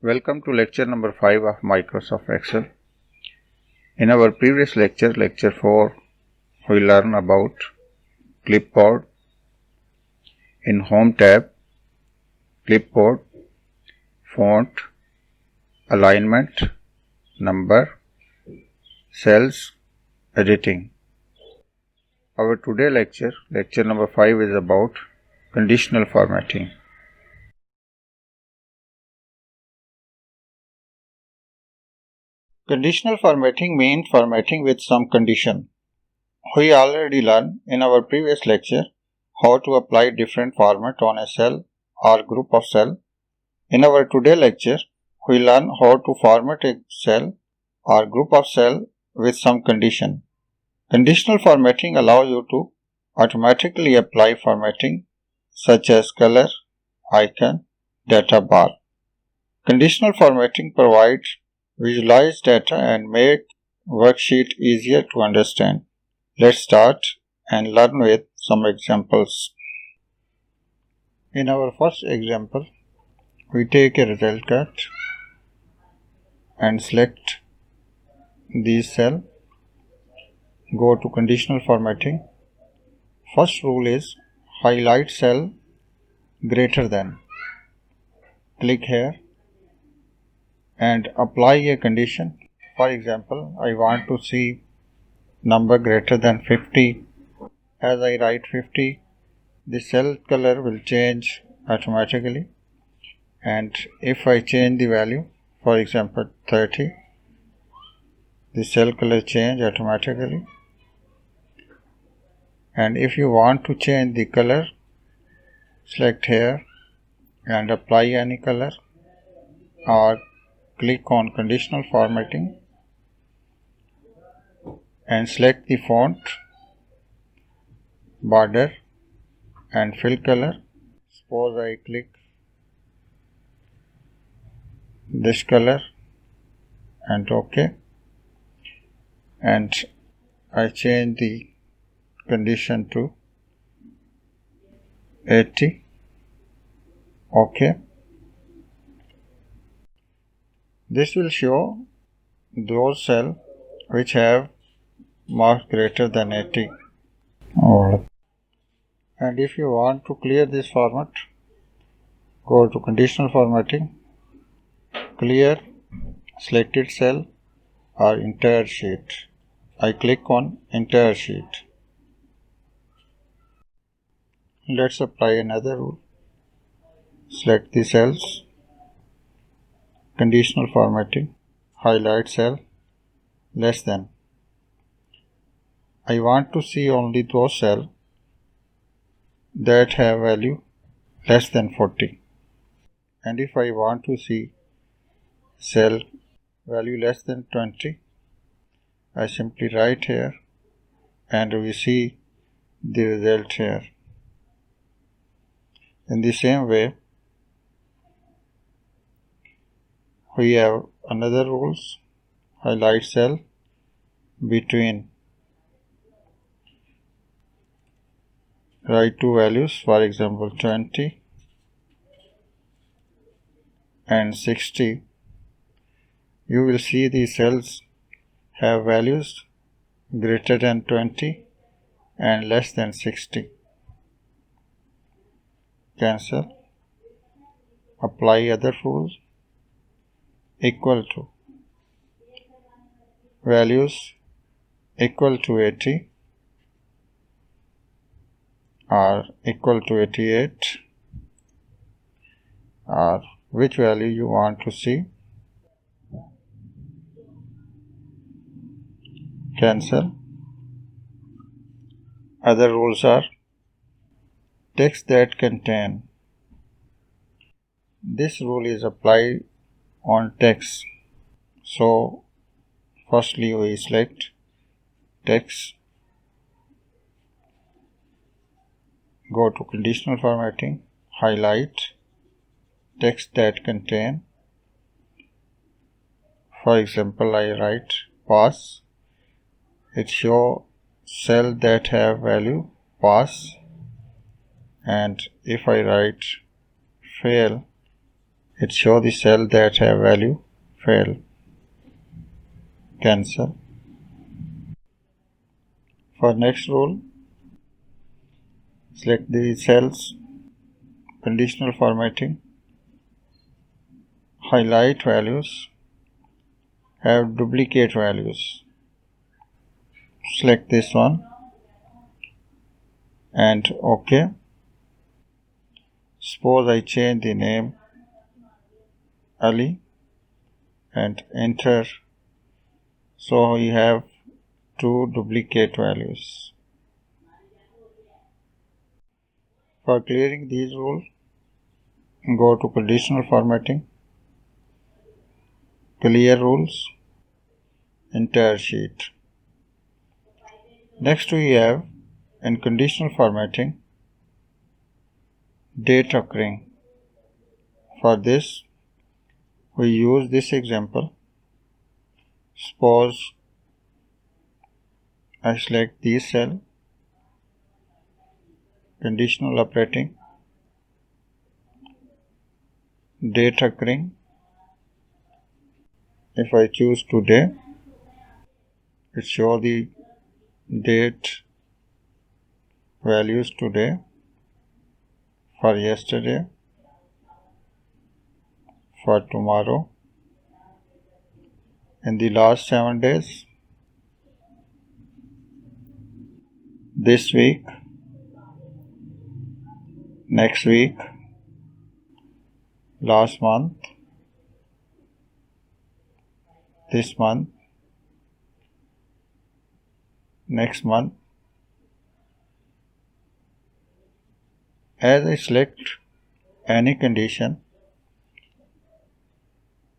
Welcome to lecture number 5 of Microsoft Excel. In our previous lecture, lecture 4, we learned about clipboard. In Home tab, clipboard, font, alignment, number, cells, editing. Our today lecture, lecture number 5, is about conditional formatting. Conditional formatting means formatting with some condition. We already learned in our previous lecture how to apply different format on a cell or group of cell. In our today lecture, we learn how to format a cell or group of cell with some condition. Conditional formatting allows you to automatically apply formatting such as color, icon, data bar. Conditional formatting provides visualized data and make worksheet easier to understand. Let's start and learn with some examples. In our first example, we take a result card and select this cell. Go to conditional formatting. First rule is highlight cell greater than. Click here and apply a condition. For example, I want to see number greater than 50. As I write 50, the cell color will change automatically, and if I change the value, for example 30, the cell color change automatically. And if you want to change the color, select here and apply any color, or click on conditional formatting and select the font, border and fill color. Suppose I click this color and OK, and I change the condition to 80. OK. This will show those cells which have mark greater than 80. And if you want to clear this format, go to conditional formatting, clear selected cell or entire sheet. I click on entire sheet. Let's apply another rule. Select the cells, conditional formatting, highlight cell, less than. I want to see only those cells that have value less than 40. And if I want to see cell value less than 20, I simply write here and we see the result here. In the same way, we have another rules. Highlight cell between, write two values, for example 20 and 60. You will see the cells have values greater than 20 and less than 60. Cancel. Apply other rules. Equal to, values equal to 80 or equal to 88, or which value you want to see. Cancel. Other rules are text that contain. This rule is applied on text. So firstly we select text, go to conditional formatting, highlight text that contain. For example, I write pass. It show cell that have value pass, and if I write fail, It shows the cell that have value fail. Cancel. For next rule, select the cells, conditional formatting, highlight values, have duplicate values. Select this one and OK. Suppose I change the name Ali and enter. So we have two duplicate values. For clearing these rules, go to conditional formatting, clear rules, entire sheet. Next we have in conditional formatting, date occurring. For this, we use this example. Suppose I select this cell, conditional operating, date occurring. If I choose today, it shows the date values today, for yesterday, for tomorrow, in the last 7 days, this week, next week, last month, this month, next month. As I select any condition,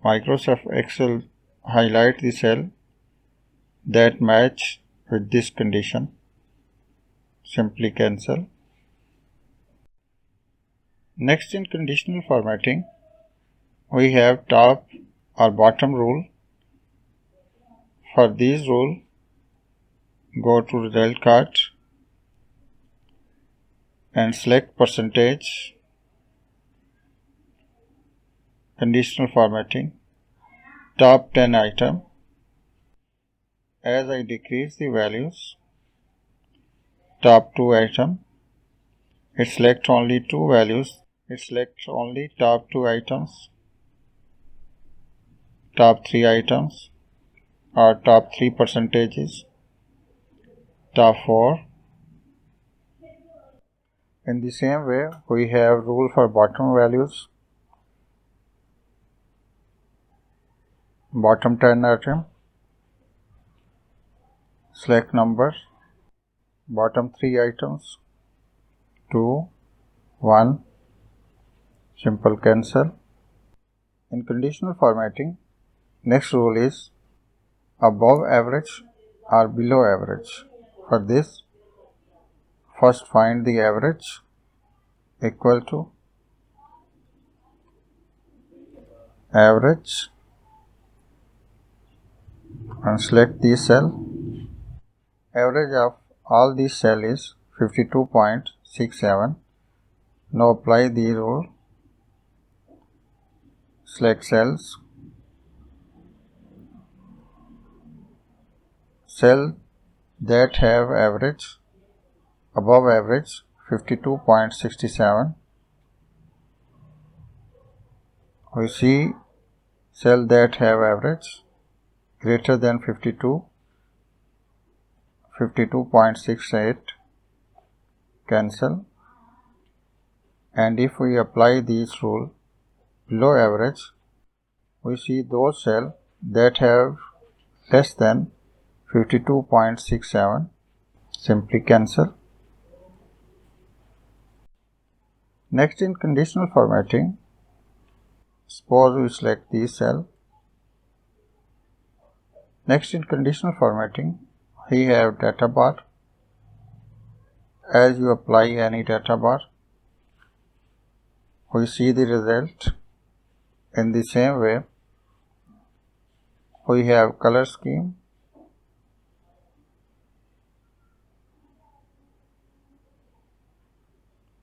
Microsoft Excel highlight the cell that match with this condition. Simply cancel. Next, in conditional formatting, we have top or bottom rule. For these rule, go to result card and select percentage, conditional formatting, top 10 item. As I decrease the values, top 2 item, it selects only 2 values. It selects only top 2 items, top 3 items, or top 3 percentages, top 4. In the same way, we have rule for bottom values, bottom 10 item, select numbers, bottom 3 items, 2, 1, simple cancel. In conditional formatting, next rule is above average or below average. For this, first find the average equal to average and select the cell. Average of all these cell is 52.67. Now apply the rule. Select cells. Cell that have average above average 52.67. We see cell that have average greater than 52.68, cancel. And if we apply this rule below average, we see those cells that have less than 52.67, simply cancel. Next, in conditional formatting, suppose we select this cell. Next, in conditional formatting, we have data bar. As you apply any data bar, we see the result. In the same way, we have color scheme,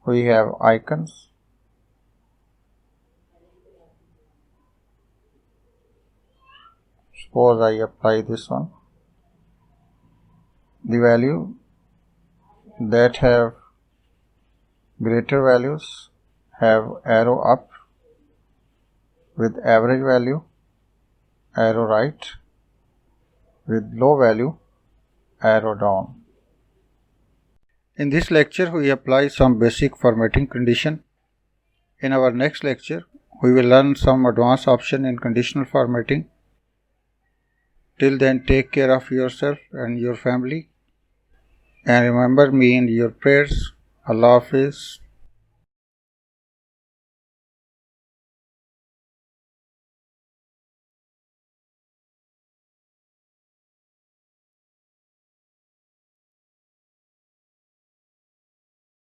we have icons, Suppose I apply this one. The value that have greater values have arrow up, with average value arrow right, with low value arrow down. In this lecture we apply some basic formatting condition. In our next lecture we will learn some advanced option in conditional formatting. Till then, take care of yourself and your family, and remember me in your prayers. Allah Hafiz.